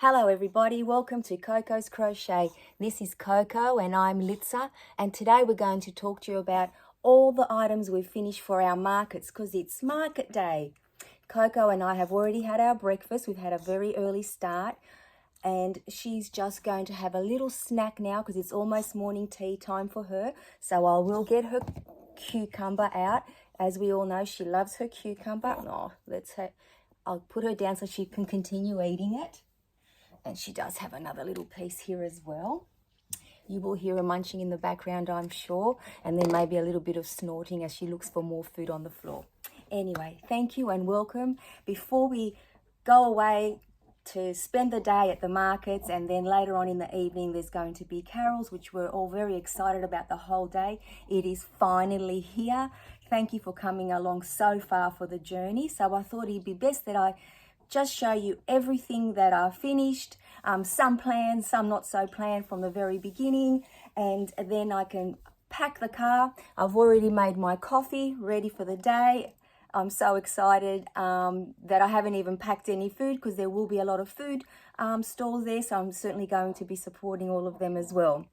Hello everybody, welcome to Coco's Crochet. This is Coco and I'm Litza, and today we're going to talk to you about all the items we've finished for our markets because it's market day. Coco and I have already had our breakfast. We've had a very early start and she's just going to have a little snack now because it's almost morning tea time for her. So I will get her cucumber out. As we all know, she loves her cucumber. I'll put her down so she can continue eating it. And she does have another little piece here as well. You will hear her munching in the background, I'm sure. And then maybe a little bit of snorting as she looks for more food on the floor. Anyway, thank you and welcome. Before we go away to spend the day at the markets, and then later on in the evening there's going to be carols, which we're all very excited about the whole day. It is finally here. Thank you for coming along so far for the journey. So I thought it'd be best that I just show you everything that I finished, some planned, some not so planned from the very beginning, and then I can pack the car. I've already made my coffee ready for the day. I'm so excited that I haven't even packed any food because there will be a lot of food stalls there, so I'm certainly going to be supporting all of them as well.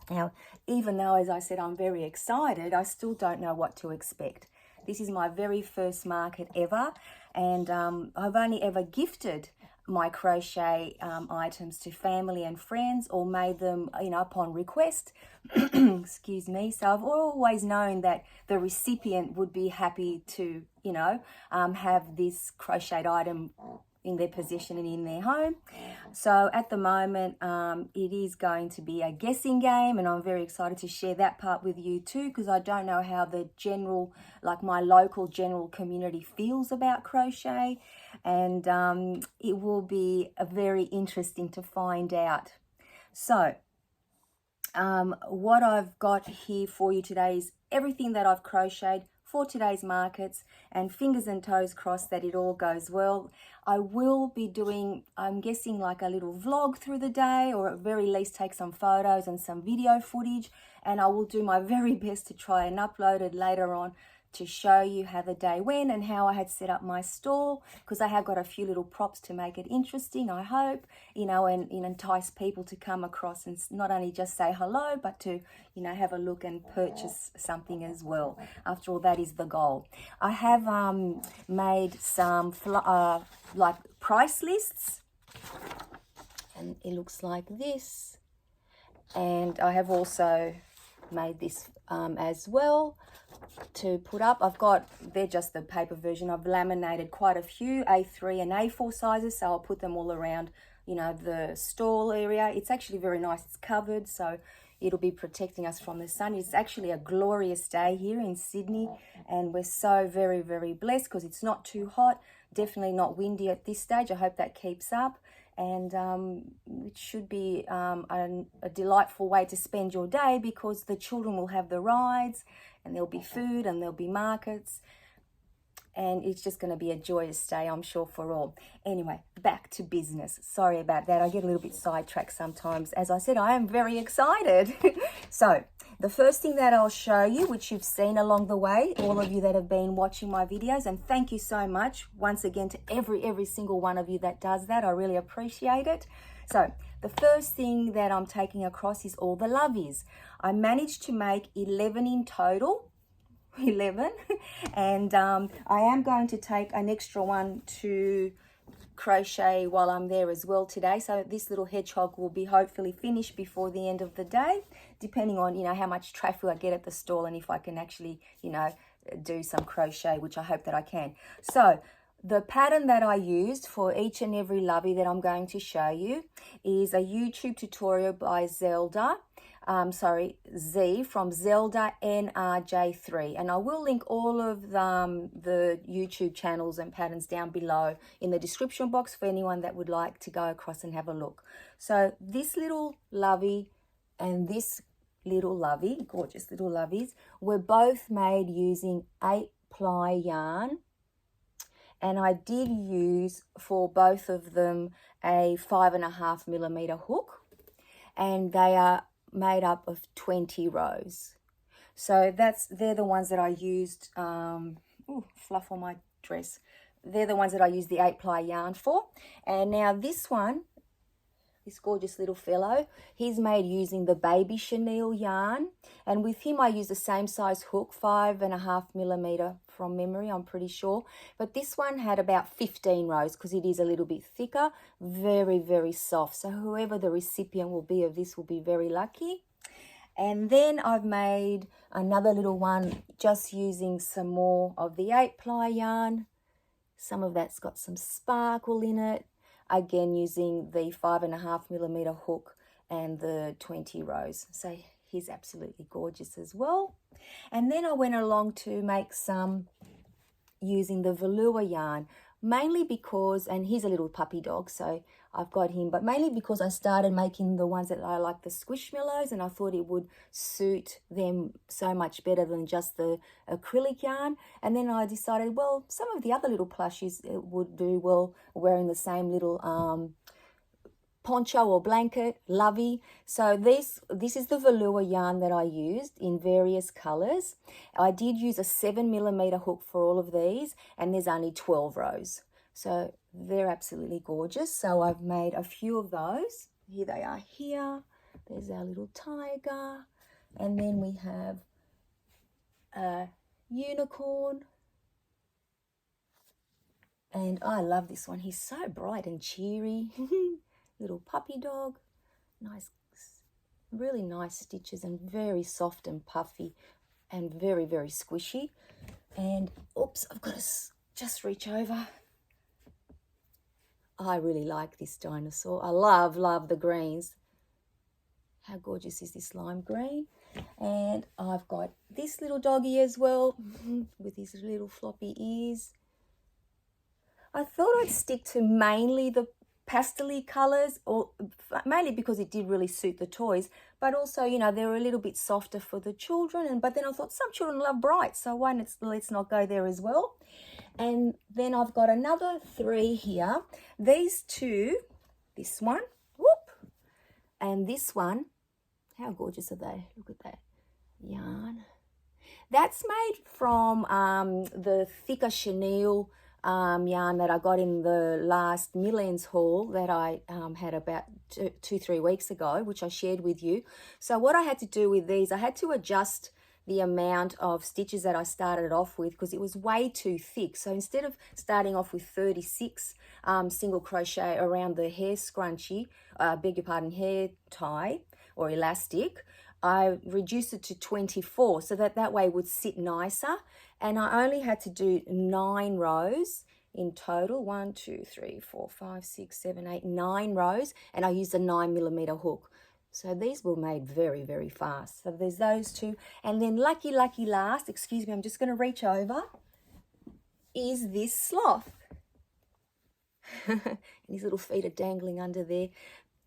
Now, even though, as I said, I'm very excited, I still don't know what to expect. This is my very first market ever, and I've only ever gifted my crochet items to family and friends or made them, upon request. Excuse me. So I've always known that the recipient would be happy to, have this crocheted item in their possession and in their home. So at the moment it is going to be a guessing game, and I'm very excited to share that part with you too, because I don't know how the general, my local general community feels about crochet, and it will be very interesting to find out. So what I've got here for you today is everything that I've crocheted for today's markets, and fingers and toes crossed that it all goes well. I will be doing, I'm guessing, like a little vlog through the day, or at very least take some photos and some video footage, and I will do my very best to try and upload it later on to show you how the day went and how I had set up my stall, because I have got a few little props to make it interesting, I hope, and entice people to come across and not only just say hello, but to, have a look and purchase something as well. After all, that is the goal. I have made some price lists, and it looks like this. And I have also made this as well to put up. They're just the paper version. I've laminated quite a few A3 and A4 sizes, so I'll put them all around, the stall area. It's actually very nice. It's covered, so it'll be protecting us from the sun. It's actually a glorious day here in Sydney, and we're so very, very blessed because it's not too hot, definitely not windy at this stage. I hope that keeps up, and it should be a delightful way to spend your day, because the children will have the rides and there'll be food and there'll be markets, and it's just going to be a joyous day, I'm sure, for all. Anyway, back to business. Sorry about that. I get a little bit sidetracked sometimes. As I said, I am very excited. So the first thing that I'll show you, which you've seen along the way, all of you that have been watching my videos, and thank you so much once again to every single one of you that does that. I really appreciate it. So the first thing that I'm taking across is all the Loveys. I managed to make 11 in total. 11 and I am going to take an extra one to crochet while I'm there as well today, so this little hedgehog will be hopefully finished before the end of the day, depending on how much traffic I get at the stall and if I can actually do some crochet, which I hope that I can. So the pattern that I used for each and every lovey that I'm going to show you is a YouTube tutorial by Z from Zelda NRJ3, and I will link all of the YouTube channels and patterns down below in the description box for anyone that would like to go across and have a look. So this little lovey and this little lovey, gorgeous little loveys, were both made using 8-ply yarn, and I did use for both of them a 5.5mm hook, and they are made up of 20 rows. So they're the ones that I used. Fluff on my dress. they're the ones that I use the 8-ply yarn for. And now this one, this gorgeous little fellow, he's made using the baby chenille yarn, and with him I use the same size hook, 5.5mm from memory, I'm pretty sure, but this one had about 15 rows because it is a little bit thicker, very, very soft, so whoever the recipient will be of this will be very lucky. And then I've made another little one just using some more of the 8-ply yarn. Some of that's got some sparkle in it. Again, using the 5.5mm hook and the 20 rows. So he's absolutely gorgeous as well. And then I went along to make some using the velour yarn, mainly because, and he's a little puppy dog, so I've got him, but mainly because I started making the ones that I like, the squishmallows, and I thought it would suit them so much better than just the acrylic yarn. And then I decided, well, some of the other little plushies would do well wearing the same little poncho or blanket, lovey. So this is the velour yarn that I used in various colors. I did use a 7mm hook for all of these, and there's only 12 rows. So they're absolutely gorgeous. So I've made a few of those. Here they are here. There's our little tiger. And then we have a unicorn. And I love this one. He's so bright and cheery. Little puppy dog. Nice, really nice stitches and very soft and puffy and very, very squishy. And oops, I've got to just reach over. I really like this dinosaur. I love the greens. How gorgeous is this lime green? And I've got this little doggy as well with his little floppy ears. I thought I'd stick to mainly the pastel-y colours, or mainly because it did really suit the toys, but also, you know, they're a little bit softer for the children. But then I thought some children love bright, so why not, let's not go there as well. And then I've got another 3 here. These 2, this one, whoop, and this one. How gorgeous are they? Look at that yarn. That's made from the thicker chenille yarn that I got in the last Millens haul that I had about 2-3 weeks ago, which I shared with you. So what I had to do with these, I had to adjust the amount of stitches that I started off with because it was way too thick. So instead of starting off with 36 single crochet around the hair scrunchie, beg your pardon, hair tie or elastic, I reduced it to 24 so that way it would sit nicer. And I only had to do 9 rows in total. 1, 2, 3, 4, 5, 6, 7, 8, 9 rows. And I used a 9mm hook. So these were made very, very fast. So there's those 2. And then lucky last, excuse me, I'm just going to reach over, is this sloth. And his little feet are dangling under there.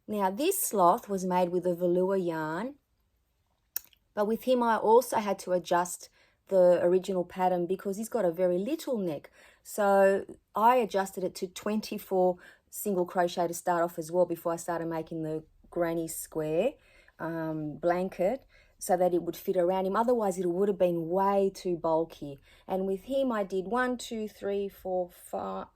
Now this sloth was made with a velour yarn. But with him I also had to adjust the original pattern because he's got a very little neck. So I adjusted it to 24 single crochet to start off as well before I started making the granny square blanket so that it would fit around him. Otherwise it would have been way too bulky. And with him I did 1, 2, 3, 4, 5,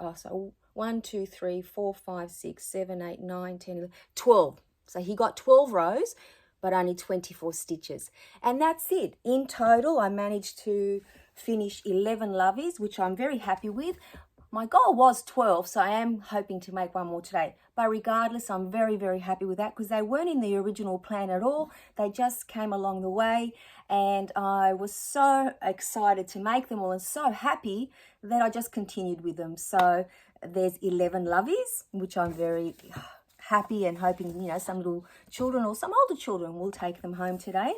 1, 2, 3, 4, 5, 6, 7, 8, 9, 10, 11, 12. So he got 12 rows, but only 24 stitches. And that's it. In total, I managed to finish 11 Loveys, which I'm very happy with. My goal was 12, so I am hoping to make one more today. But regardless, I'm very, very happy with that because they weren't in the original plan at all. They just came along the way, and I was so excited to make them all and so happy that I just continued with them. So there's 11 Loveys, which I'm very happy and hoping, you know, some little children or some older children will take them home today.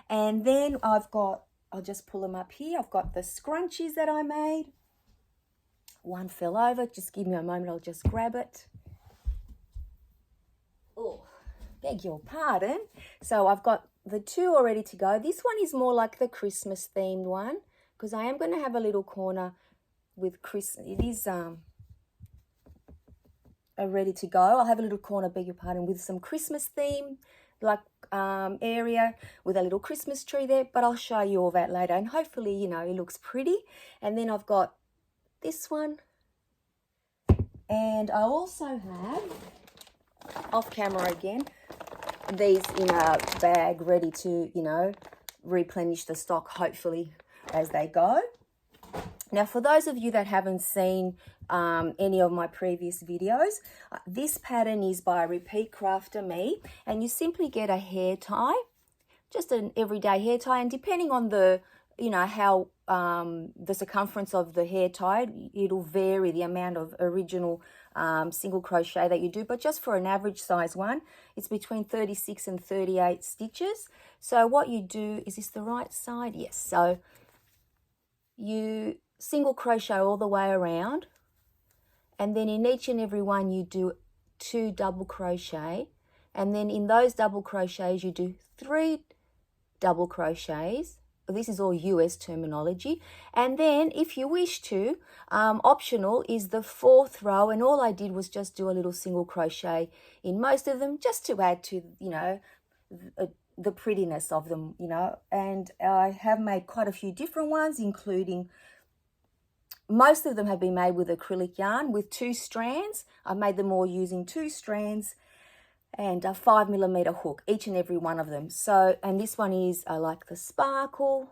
And then I've got, I'll just pull them up here. I've got the scrunchies that I made. One fell over. Just give me a moment. I'll just grab it. Oh, beg your pardon. So I've got the 2 all ready to go. This one is more like the Christmas themed one because I am going to have a little corner with Christmas. It is ready to go. I'll have a little corner, beg your pardon, with some Christmas theme like area with a little Christmas tree there, but I'll show you all that later and hopefully, you know, it looks pretty. And then I've got this one And I also have, off camera again, these in a bag ready to, you know, replenish the stock hopefully as they go. Now, for those of you that haven't seen any of my previous videos, this pattern is by Repeat Crafter Me, and you simply get a hair tie, just an everyday hair tie, and depending on the, you know, how the circumference of the hair tie, it'll vary the amount of original single crochet that you do, but just for an average size one, it's between 36 and 38 stitches. So what you do, is this the right side? Yes. So you single crochet all the way around, and then in each and every one you do 2 double crochet, and then in those double crochets you do 3 double crochets. This is all US terminology. And then if you wish to, optional is the 4th row, and all I did was just do a little single crochet in most of them, just to add to, you know, the prettiness of them, you know. And I have made quite a few different ones, including, most of them have been made with acrylic yarn with 2 strands. I've made them all using 2 strands and a 5mm hook, each and every one of them. So, and this one is, I like the sparkle,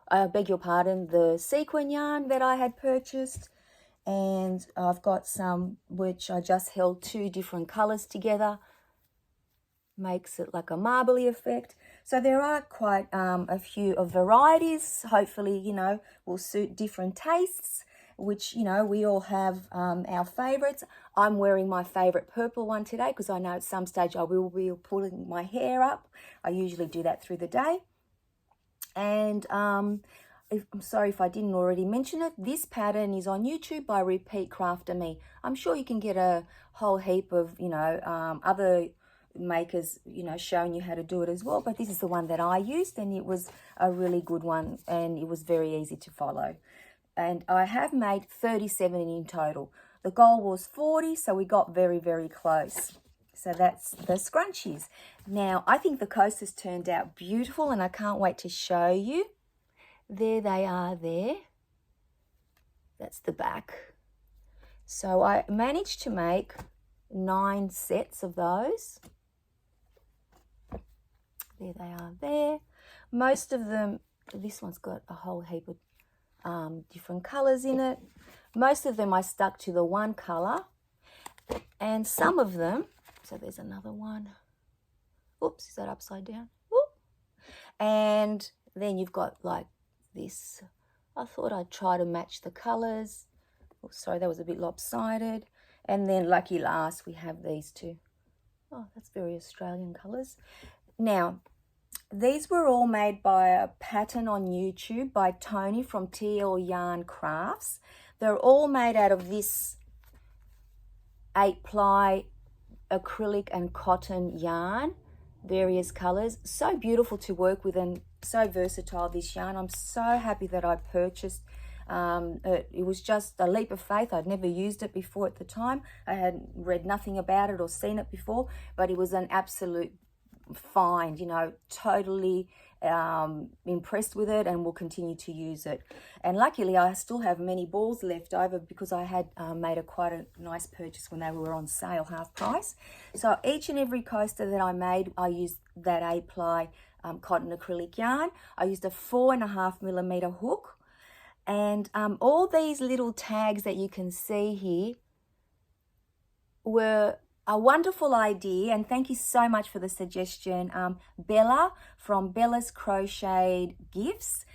I beg your pardon, the sequin yarn that I had purchased. And I've got some which I just held 2 different colors together, makes it like a marbly effect. So there are quite a few of varieties, hopefully, you know, will suit different tastes, which, you know, we all have our favorites. I'm wearing my favorite purple one today because I know at some stage I will be pulling my hair up. I usually do that through the day. And I'm sorry if I didn't already mention it, this pattern is on YouTube by Repeat Crafter Me. I'm sure you can get a whole heap of, you know, other makers, you know, showing you how to do it as well, but this is the one that I used, and it was a really good one, and it was very easy to follow. And I have made 37 in total. The goal was 40, so we got very, very close. So that's the scrunchies. Now, I think the coasters turned out beautiful, and I can't wait to show you. There they are there. That's the back. So I managed to make 9 sets of those. There they are there. Most of them, this one's got a whole heap of different colors in it. Most of them I stuck to the one color, and some of them, so there's another one. Oops, is that upside down? Whoop. And then you've got like this. I thought I'd try to match the colors. Oh, sorry, that was a bit lopsided. And then lucky last, we have these 2. Oh, that's very Australian colors. Now, these were all made by a pattern on YouTube by Toni from TL Yarn Crafts. They're all made out of this 8-ply acrylic and cotton yarn, various colors. So beautiful to work with and so versatile, this yarn. I'm so happy that I purchased. It was just a leap of faith. I'd never used it before at the time. I had read nothing about it or seen it before, but it was an absolute find, you know, totally impressed with it, and will continue to use it. And luckily I still have many balls left over because I had made quite a nice purchase when they were on sale, half price. So each and every coaster that I made, I used that 8-ply cotton acrylic yarn. I used a 4.5mm hook, and all these little tags that you can see here were a wonderful idea, and thank you so much for the suggestion. Bella from Bella's Crocheted Gifts,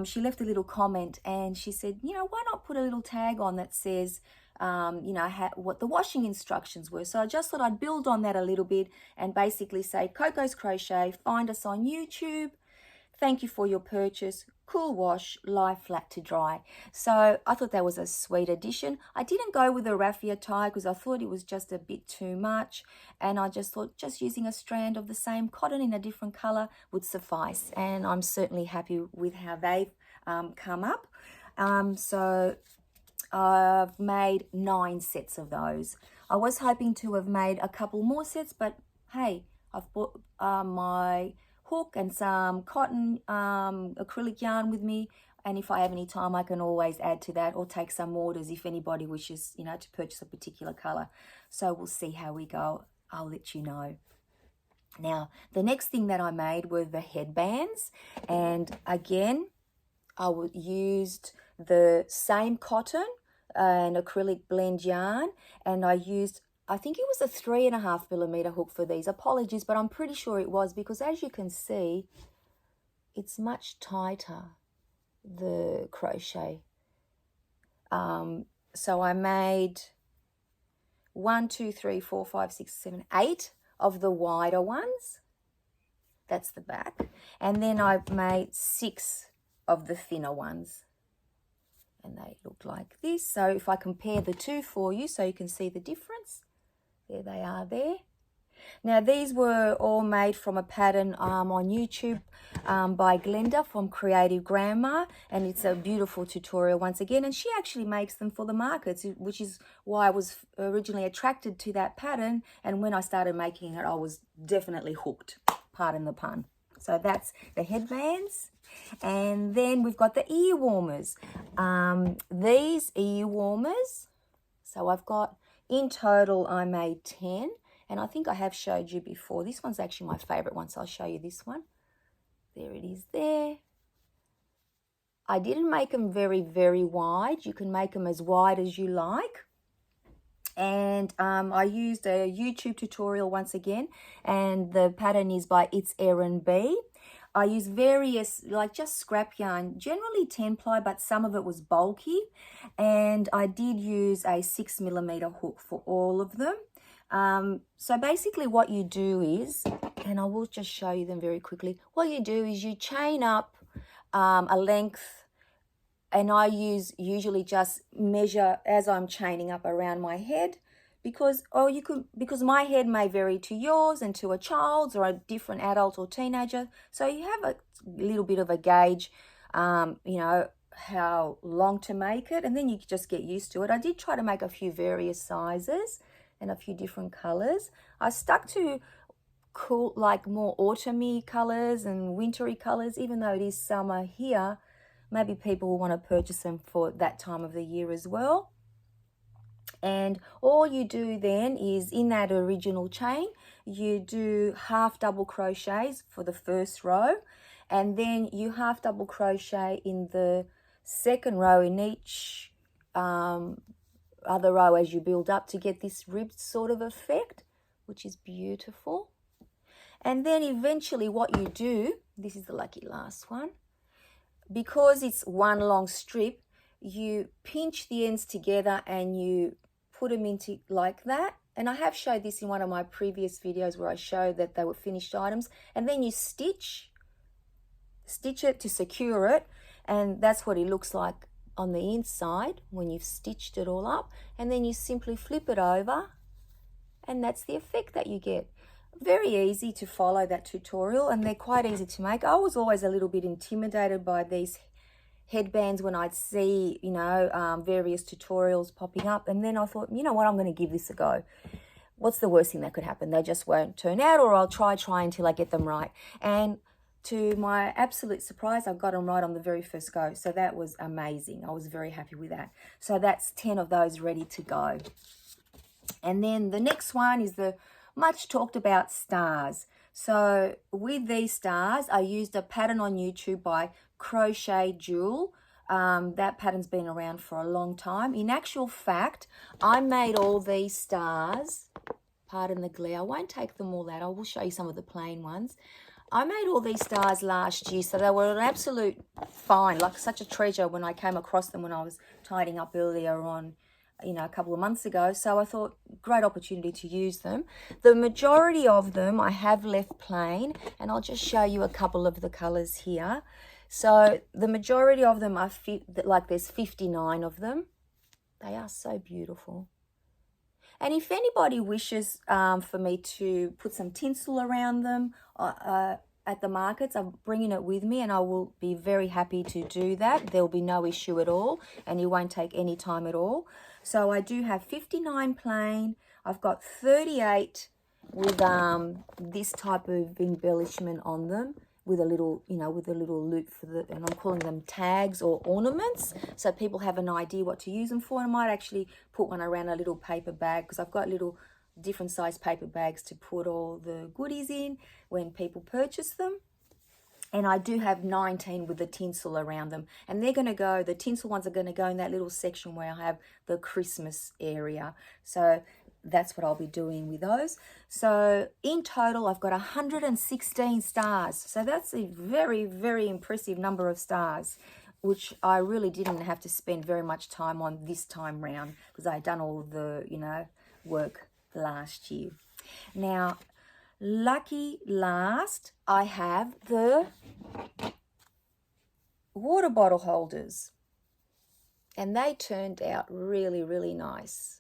she left a little comment and she said, you know, why not put a little tag on that says, you know, what the washing instructions were. So I just thought I'd build on that a little bit and basically say, Coco's Crochet, find us on YouTube. Thank you for your purchase. Cool wash, lie flat to dry. So I thought that was a sweet addition. I didn't go with a raffia tie because I thought it was just a bit too much, and I just thought just using a strand of the same cotton in a different color would suffice, and I'm certainly happy with how they've come up. So I've made 9 sets of those. I was hoping to have made a couple more sets, but hey, I've bought my hook and some cotton acrylic yarn with me, And if I have any time, I can always add to that or take some orders if anybody wishes, you know, to purchase a particular colour. So we'll see how we go. I'll let you know. Now, the next thing that I made were the headbands. And again, I used the same cotton and acrylic blend yarn. And I used, I think it was a 3.5mm hook for these. Apologies, but I'm pretty sure it was, because as you can see, it's much tighter, the crochet. So I made 1, 2, 3, 4, 5, 6, 7, 8 of the wider ones. That's the back. And then I've made 6 of the thinner ones. And they look like this. So if I compare the two for you so you can see the difference. There they are there. Now these were all made from a pattern on YouTube by Glenda from Creative Grandma, and it's a beautiful tutorial once again, and she actually makes them for the markets, which is why I was originally attracted to that pattern, and when I started making it I was definitely hooked, pardon the pun. So that's the headbands. And then we've got the ear warmers. These ear warmers, so I've got, in total I made 10. And I think I have showed you before. This one's actually my favourite one, so I'll show you this one. There it is there. I didn't make them very, very wide. You can make them as wide as you like. And I used a YouTube tutorial once again. And the pattern is by It's Erin B. I use various, like just scrap yarn, generally 10 ply, but some of it was bulky. And I did use a 6mm hook for all of them. So basically what you do is, and I will just show you them very quickly, what you do is you chain up a length, and I usually just measure as I'm chaining up around my head, because my head may vary to yours and to a child's or a different adult or teenager, so you have a little bit of a gauge, you know, how long to make it, and then you just get used to it. I did try to make a few various sizes and a few different colors. I stuck to cool, like more autumny colors and wintry colors, even though it is summer here. Maybe people will want to purchase them for that time of the year as well. And all you do then is, in that original chain, you do half double crochets for the first row, and then you half double crochet in the second row in each other row as you build up to get this ribbed sort of effect, which is beautiful. And then eventually what you do, this is the lucky last one, because it's one long strip, you pinch the ends together and you put them into like that. And I have showed this in one of my previous videos where I showed that they were finished items, and then you stitch it to secure it, and that's what it looks like on the inside when you've stitched it all up. And then you simply flip it over, and that's the effect that you get. Very easy to follow that tutorial, and they're quite easy to make. I was always a little bit intimidated by these headbands when I'd see, you know, various tutorials popping up, and then I thought, you know what, I'm going to give this a go. What's the worst thing that could happen? They just won't turn out, or I'll try until I get them right. And to my absolute surprise, I got them right on the very first go. So that was amazing. I was very happy with that. So that's 10 of those ready to go. And then the next one is the much talked about stars. So with these stars, I used a pattern on YouTube by Crochet Jewel. That pattern's been around for a long time. In actual fact, I made all these stars, pardon the glare, I won't take them all out, I will show you some of the plain ones. I made all these stars last year, so they were an absolute find, like such a treasure when I came across them when I was tidying up earlier on, you know, a couple of months ago. So I thought, great opportunity to use them. The majority of them I have left plain, and I'll just show you a couple of the colors here. So the majority of them are, like there's 59 of them. They are so beautiful. And if anybody wishes for me to put some tinsel around them at the markets, I'm bringing it with me, and I will be very happy to do that. There will be no issue at all, and it won't take any time at all. So I do have 59 plain. I've got 38 with this type of embellishment on them. with a little, you know, with a little loop for the, and I'm calling them tags or ornaments, so people have an idea what to use them for. And I might actually put one around a little paper bag, because I've got little different size paper bags to put all the goodies in when people purchase them. And I do have 19 with the tinsel around them. And they're going to go, the tinsel ones are going to go in that little section where I have the Christmas area. So that's what I'll be doing with those. So in total, I've got 116 stars. So that's a very, very impressive number of stars, which I really didn't have to spend very much time on this time round, because I had done all the, you know, work last year. Now, lucky last, I have the water bottle holders, and they turned out really, really nice.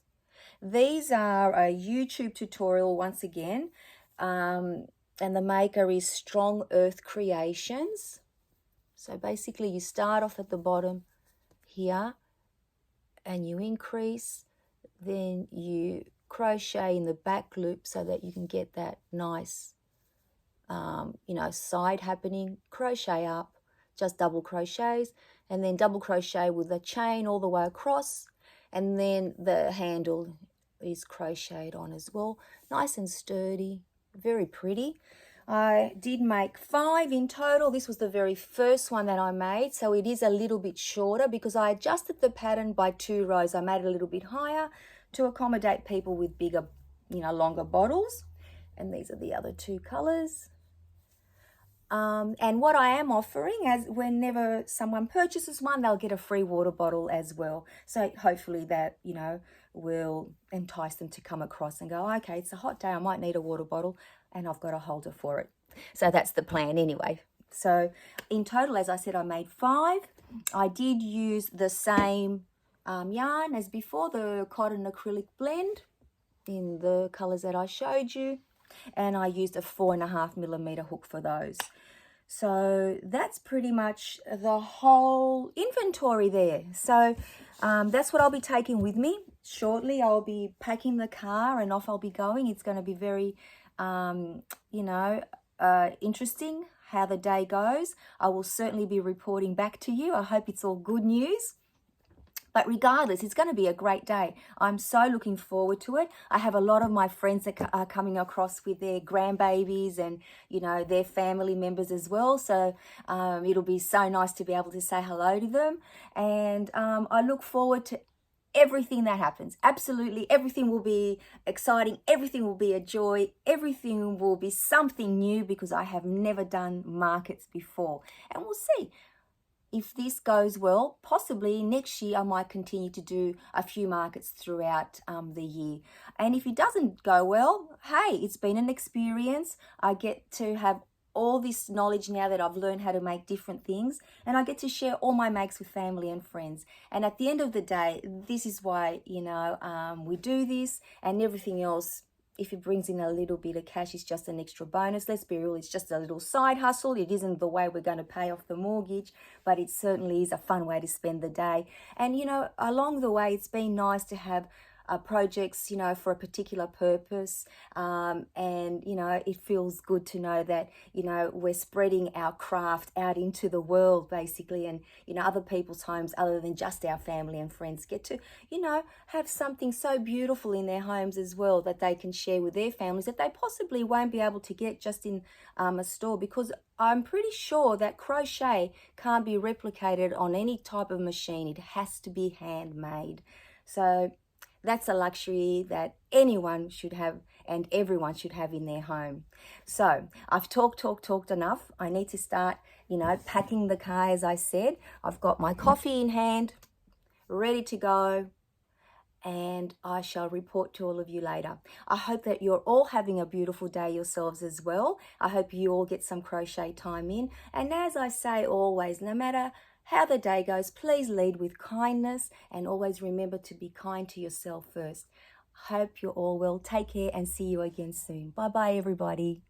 These are a YouTube tutorial once again, and the maker is Strong Earth Creations. So basically you start off at the bottom here and you increase, then you crochet in the back loop so that you can get that nice you know, side happening. Crochet up, just double crochets, and then double crochet with a chain all the way across, and then the handle is crocheted on as well. Nice and sturdy, very pretty. I did make 5 in total. This was the very first one that I made, so it is a little bit shorter because I adjusted the pattern by 2 rows. I made it a little bit higher to accommodate people with bigger, you know, longer bottles. And these are the other 2 colors. And what I am offering, as whenever someone purchases one, they'll get a free water bottle as well. So hopefully that, you know, will entice them to come across and go, okay, it's a hot day, I might need a water bottle, and I've got a holder for it. So that's the plan anyway. So in total, as I said, I made 5. I did use the same yarn as before, the cotton acrylic blend in the colors that I showed you. And I used a 4.5mm hook for those. So that's pretty much the whole inventory there. So that's what I'll be taking with me. Shortly I'll be packing the car and off I'll be going. It's going to be very, you know, interesting how the day goes. I will certainly be reporting back to you. I hope it's all good news. But regardless, it's going to be a great day. I'm so looking forward to it. I have a lot of my friends that are coming across with their grandbabies and, you know, their family members as well. So it'll be so nice to be able to say hello to them. And I look forward to everything that happens. Absolutely. Everything will be exciting. Everything will be a joy. Everything will be something new because I have never done markets before. And we'll see. If this goes well, possibly next year I might continue to do a few markets throughout the year. And if it doesn't go well, hey, it's been an experience. I get to have all this knowledge now that I've learned how to make different things, and I get to share all my makes with family and friends. And at the end of the day, this is why, you know, we do this, and everything else, if it brings in a little bit of cash, it's just an extra bonus. Let's be real, it's just a little side hustle. It isn't the way we're going to pay off the mortgage, but it certainly is a fun way to spend the day. And, you know, along the way, it's been nice to have projects, you know, for a particular purpose. And, you know, it feels good to know that, you know, we're spreading our craft out into the world, basically. And, you know, other people's homes, other than just our family and friends, get to, you know, have something so beautiful in their homes as well that they can share with their families that they possibly won't be able to get just in a store, because I'm pretty sure that crochet can't be replicated on any type of machine. It has to be handmade. So that's a luxury that anyone should have and everyone should have in their home. So I've talked enough. I need to start, you know, packing the car, as I said. I've got my coffee in hand, ready to go, and I shall report to all of you later. I hope that you're all having a beautiful day yourselves as well. I hope you all get some crochet time in. And as I say always, no matter how the day goes, please lead with kindness, and always remember to be kind to yourself first. Hope you're all well. Take care and see you again soon. Bye-bye, everybody.